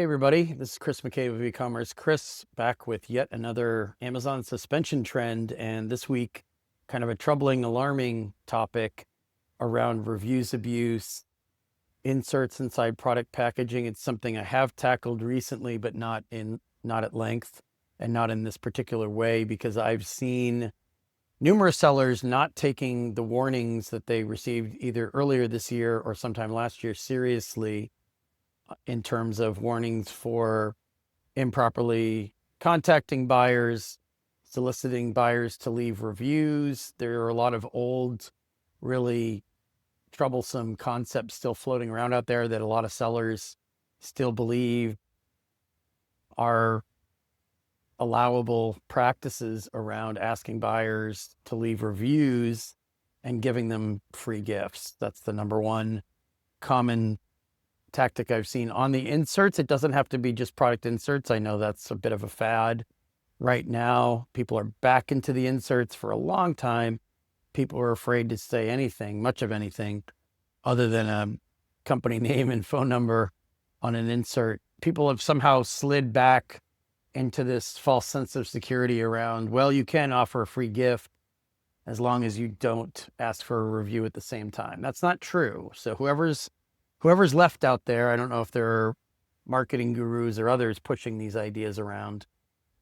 Hey everybody, this is Chris McCabe of e-commerce. Chris back with yet another Amazon suspension trend, and this week kind of a troubling, alarming topic around reviews abuse, inserts inside product packaging. It's something I have tackled recently, but not at length and not in this particular way, because I've seen numerous sellers not taking the warnings that they received either earlier this year or sometime last year seriously, in terms of warnings for improperly contacting buyers, soliciting buyers to leave reviews. There are a lot of old, really troublesome concepts still floating around out there that a lot of sellers still believe are allowable practices around asking buyers to leave reviews and giving them free gifts. That's the number one common tactic I've seen on the inserts. It doesn't have to be just product inserts. I know that's a bit of a fad right now. People are back into the inserts. For a long time, people were afraid to say anything, much of anything, other than a company name and phone number on an insert. People have somehow slid back into this false sense of security around, well, you can offer a free gift as long as you don't ask for a review at the same time. That's not true. So whoever's left out there, I don't know if there are marketing gurus or others pushing these ideas around,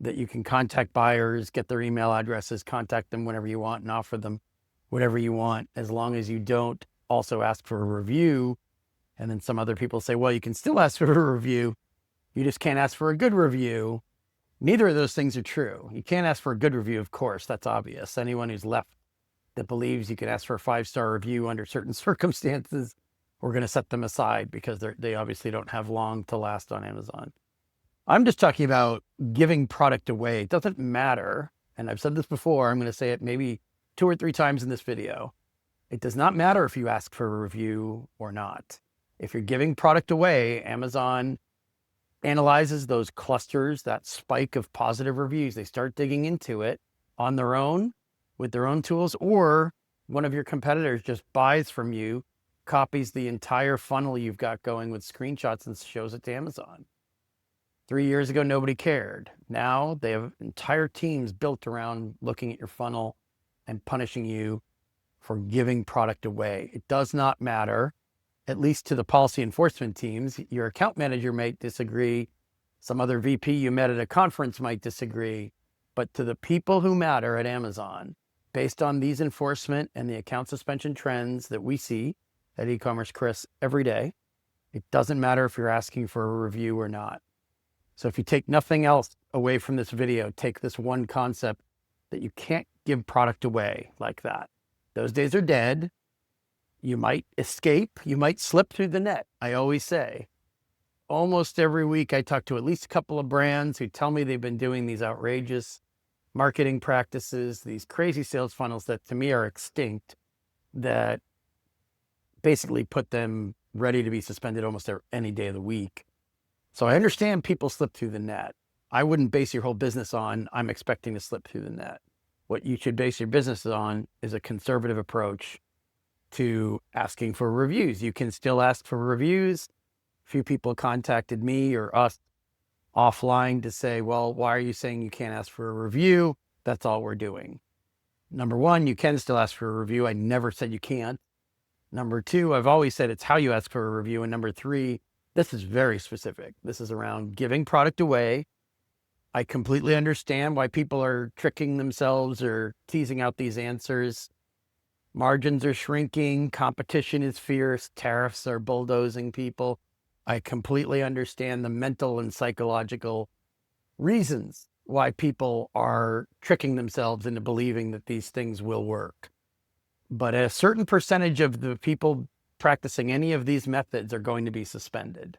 that you can contact buyers, get their email addresses, contact them whenever you want, and offer them whatever you want, as long as you don't also ask for a review. And then some other people say, well, you can still ask for a review, you just can't ask for a good review. Neither of those things are true. You can't ask for a good review, of course, that's obvious. Anyone who's left that believes you can ask for a 5-star review under certain circumstances, we're going to set them aside, because they obviously don't have long to last on Amazon. I'm just talking about giving product away. It doesn't matter, and I've said this before, I'm going to say it maybe 2 or 3 times in this video. It does not matter if you ask for a review or not. If you're giving product away, Amazon analyzes those clusters, that spike of positive reviews. They start digging into it on their own with their own tools, or one of your competitors just buys from you, copies the entire funnel you've got going with screenshots and shows it to Amazon. 3 years ago, nobody cared. Now they have entire teams built around looking at your funnel and punishing you for giving product away. It does not matter, at least to the policy enforcement teams. Your account manager might disagree. Some other VP you met at a conference might disagree. But to the people who matter at Amazon, based on these enforcement and the account suspension trends that we see at e-commerce Chris every day, it doesn't matter if you're asking for a review or not. So if you take nothing else away from this video, take this one concept that you can't give product away like that. Those days are dead. You might escape, you might slip through the net. I always say, almost every week I talk to at least a couple of brands who tell me they've been doing these outrageous marketing practices, these crazy sales funnels that to me are extinct, that basically put them ready to be suspended almost any day of the week. So I understand people slip through the net. I wouldn't base your whole business on, I'm expecting to slip through the net. What you should base your business on is a conservative approach to asking for reviews. You can still ask for reviews. A few people contacted me or us offline to say, well, why are you saying you can't ask for a review? That's all we're doing. Number one, you can still ask for a review. I never said you can't. Number two, I've always said it's how you ask for a review. And number three, this is very specific. This is around giving product away. I completely understand why people are tricking themselves or teasing out these answers. Margins are shrinking, competition is fierce, tariffs are bulldozing people. I completely understand the mental and psychological reasons why people are tricking themselves into believing that these things will work. But a certain percentage of the people practicing any of these methods are going to be suspended.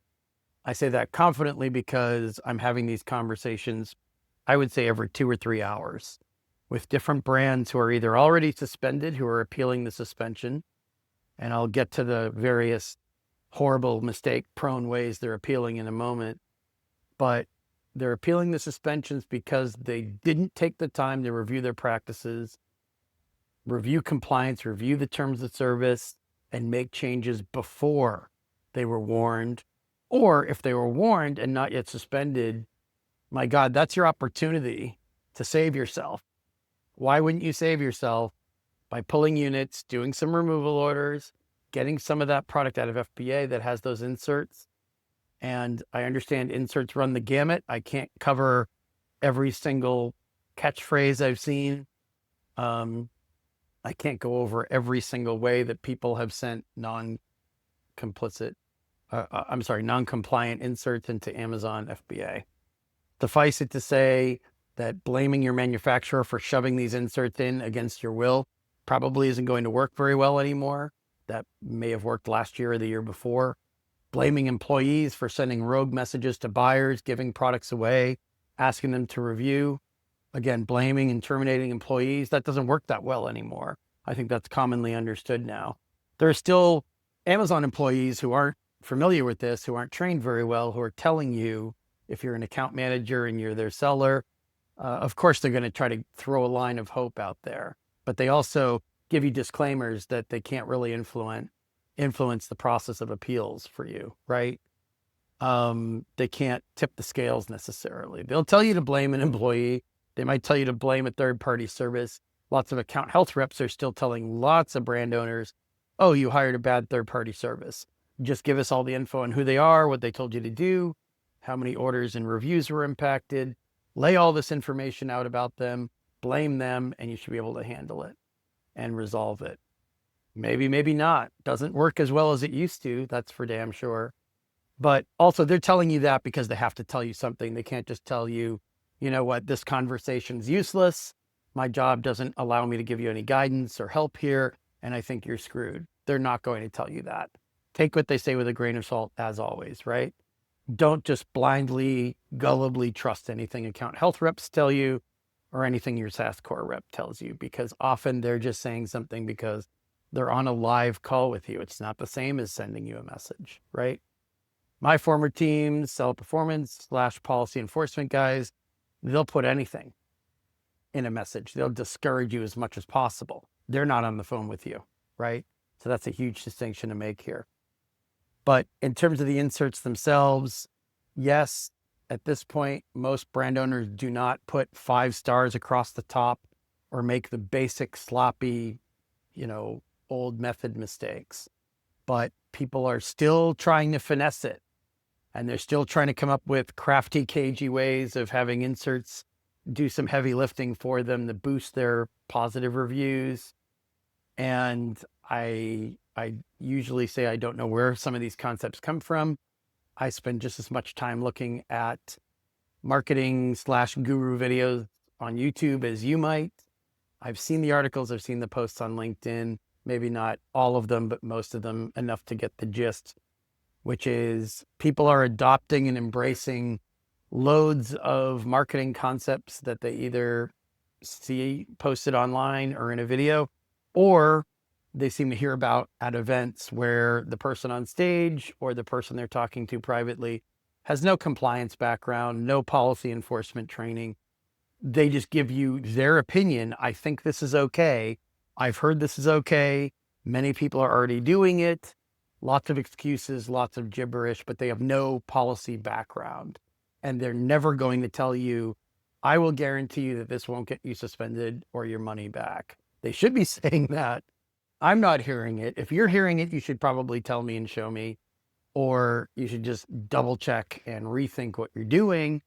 I say that confidently because I'm having these conversations, I would say every 2 or 3 hours, with different brands who are either already suspended, who are appealing the suspension, and I'll get to the various horrible mistake-prone ways they're appealing in a moment, but they're appealing the suspensions because they didn't take the time to review their practices, review compliance, review the terms of service, and make changes before they were warned Or if they were warned and not yet suspended, my God, that's your opportunity to save yourself. Why wouldn't you save yourself by pulling units, doing some removal orders, getting some of that product out of FBA that has those inserts? And I understand inserts run the gamut. I can't cover every single catchphrase I've seen. I can't go over every single way that people have sent non-compliant inserts into Amazon FBA. Suffice it to say that blaming your manufacturer for shoving these inserts in against your will probably isn't going to work very well anymore. That may have worked last year or the year before. Blaming employees for sending rogue messages to buyers, giving products away, asking them to review. Again, blaming and terminating employees, that doesn't work that well anymore. I think that's commonly understood now. There are still Amazon employees who aren't familiar with this, who aren't trained very well, who are telling you, if you're an account manager and you're their seller, of course they're going to try to throw a line of hope out there. But they also give you disclaimers that they can't really influence the process of appeals for you, right? They can't tip the scales necessarily. They'll tell you to blame an employee. They might tell you to blame a third-party service. Lots of account health reps are still telling lots of brand owners, oh, you hired a bad third-party service. Just give us all the info on who they are, what they told you to do, how many orders and reviews were impacted. Lay all this information out about them, blame them, and you should be able to handle it and resolve it. Maybe, maybe not. Doesn't work as well as it used to, that's for damn sure. But also they're telling you that because they have to tell you something. They can't just tell you, you know what, this conversation's useless. My job doesn't allow me to give you any guidance or help here, and I think you're screwed. They're not going to tell you that. Take what they say with a grain of salt, as always, right? Don't just blindly, gullibly trust anything account health reps tell you or anything your SaaS core rep tells you, because often they're just saying something because they're on a live call with you. It's not the same as sending you a message, right? My former teams, seller performance / policy enforcement guys, they'll put anything in a message. They'll discourage you as much as possible. They're not on the phone with you, right? So that's a huge distinction to make here. But in terms of the inserts themselves, yes, at this point, most brand owners do not put 5 stars across the top or make the basic sloppy, old method mistakes. But people are still trying to finesse it. And they're still trying to come up with crafty, cagey ways of having inserts do some heavy lifting for them to boost their positive reviews. And I usually say I don't know where some of these concepts come from. I spend just as much time looking at marketing / guru videos on YouTube as you might. I've seen the articles, I've seen the posts on LinkedIn, maybe not all of them, but most of them, enough to get the gist, which is people are adopting and embracing loads of marketing concepts that they either see posted online or in a video, or they seem to hear about at events where the person on stage or the person they're talking to privately has no compliance background, no policy enforcement training. They just give you their opinion. I think this is okay. I've heard this is okay. Many people are already doing it. Lots of excuses, lots of gibberish, but they have no policy background. And they're never going to tell you, I will guarantee you that this won't get you suspended or your money back. They should be saying that. I'm not hearing it. If you're hearing it, you should probably tell me and show me, or you should just double check and rethink what you're doing,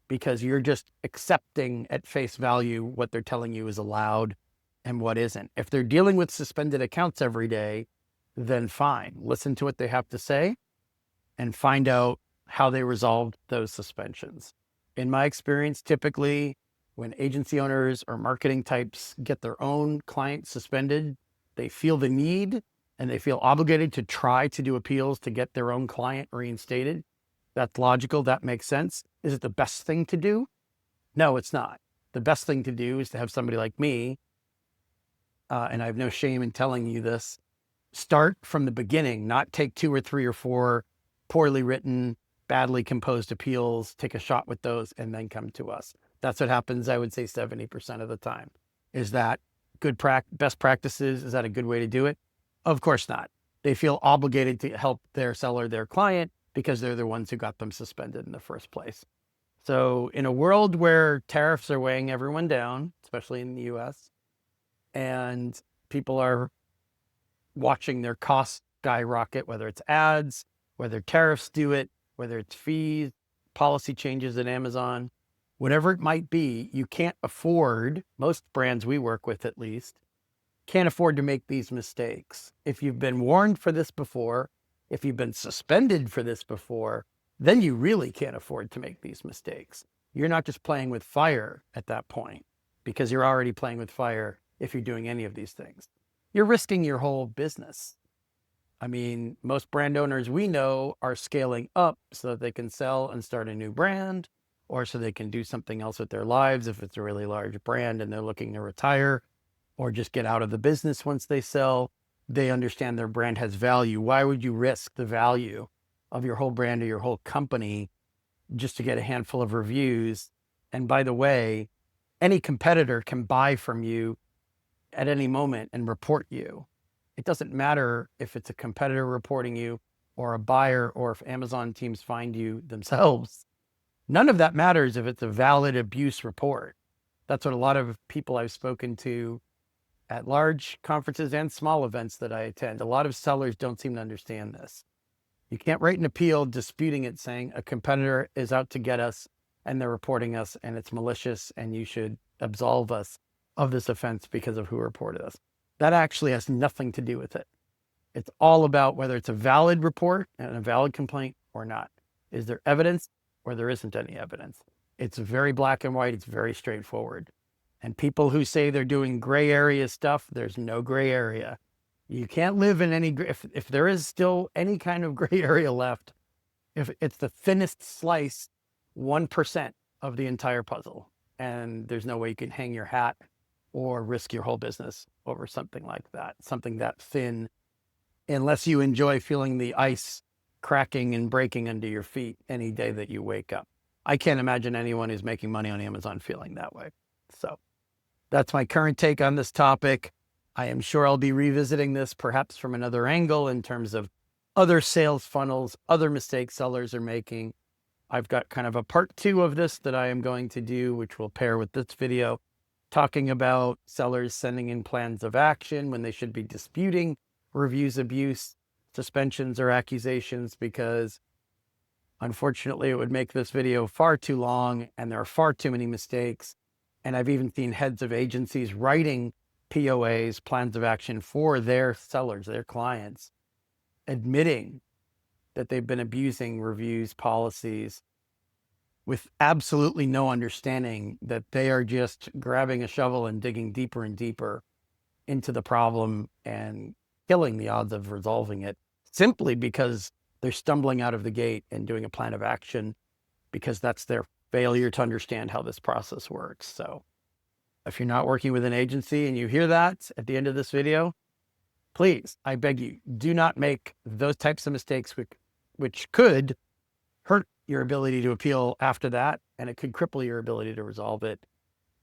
because you're just accepting at face value what they're telling you is allowed and what isn't. If they're dealing with suspended accounts every day, then fine. Listen to what they have to say and find out how they resolved those suspensions. In my experience, typically when agency owners or marketing types get their own client suspended, they feel the need and they feel obligated to try to do appeals to get their own client reinstated. That's logical. That makes sense. Is it the best thing to do? No, it's not. The best thing to do is to have somebody like me, and I have no shame in telling you this, start from the beginning, not take 2 or 3 or 4 poorly written, badly composed appeals, take a shot with those, and then come to us. That's what happens, I would say 70% of the time. Is that best practices? Is that a good way to do it? Of course not. They feel obligated to help their seller, their client, because they're the ones who got them suspended in the first place. So in a world where tariffs are weighing everyone down, especially in the US, and people are watching their costs skyrocket, whether it's ads, whether tariffs do it, whether it's fees, policy changes at Amazon, whatever it might be, you can't afford, most brands we work with at least, can't afford to make these mistakes. If you've been warned for this before, if you've been suspended for this before, then you really can't afford to make these mistakes. You're not just playing with fire at that point, because you're already playing with fire if you're doing any of these things. You're risking your whole business. I mean, most brand owners we know are scaling up so that they can sell and start a new brand, or so they can do something else with their lives if it's a really large brand and they're looking to retire or just get out of the business once they sell. They understand their brand has value. Why would you risk the value of your whole brand or your whole company just to get a handful of reviews? And by the way, any competitor can buy from you at any moment and report you. It doesn't matter if it's a competitor reporting you or a buyer, or if Amazon teams find you themselves. None of that matters if it's a valid abuse report. That's what a lot of people I've spoken to at large conferences and small events that I attend. A lot of sellers don't seem to understand this. You can't write an appeal disputing it, saying a competitor is out to get us and they're reporting us and it's malicious and you should absolve us of this offense because of who reported us. That actually has nothing to do with it. It's all about whether it's a valid report and a valid complaint or not. Is there evidence or there isn't any evidence? It's very black and white. It's very straightforward. And people who say they're doing gray area stuff, there's no gray area. You can't live in any, if there is still any kind of gray area left, if it's the thinnest slice, 1% of the entire puzzle. And there's no way you can hang your hat or risk your whole business over something like that, something that thin, unless you enjoy feeling the ice cracking and breaking under your feet any day that you wake up. I can't imagine anyone who's making money on Amazon feeling that way. So that's my current take on this topic. I am sure I'll be revisiting this perhaps from another angle in terms of other sales funnels, other mistakes sellers are making. I've got kind of a part 2 of this that I am going to do, which will pair with this video, talking about sellers sending in plans of action when they should be disputing reviews, abuse, suspensions, or accusations, because unfortunately it would make this video far too long and there are far too many mistakes. And I've even seen heads of agencies writing POAs, plans of action, for their sellers, their clients, admitting that they've been abusing reviews, policies, with absolutely no understanding that they are just grabbing a shovel and digging deeper and deeper into the problem and killing the odds of resolving it, simply because they're stumbling out of the gate and doing a plan of action because that's their failure to understand how this process works. So if you're not working with an agency and you hear that at the end of this video, please, I beg you, do not make those types of mistakes, which could hurt your ability to appeal after that, and it could cripple your ability to resolve it.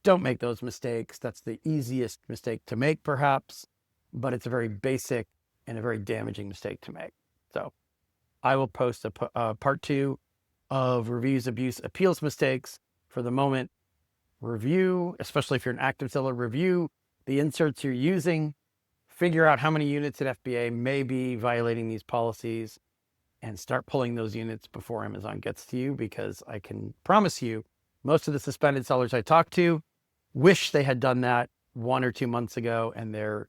Don't make those mistakes. That's the easiest mistake to make, perhaps, but it's a very basic and a very damaging mistake to make. So I will post a part 2 of reviews, abuse, appeals mistakes. For the moment, review, especially if you're an active seller, review the inserts you're using, figure out how many units at FBA may be violating these policies, and start pulling those units before Amazon gets to you, because I can promise you, most of the suspended sellers I talk to wish they had done that 1 or 2 months ago, and they're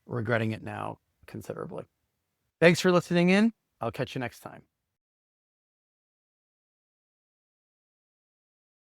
regretting it now considerably. Thanks for listening in. I'll catch you next time.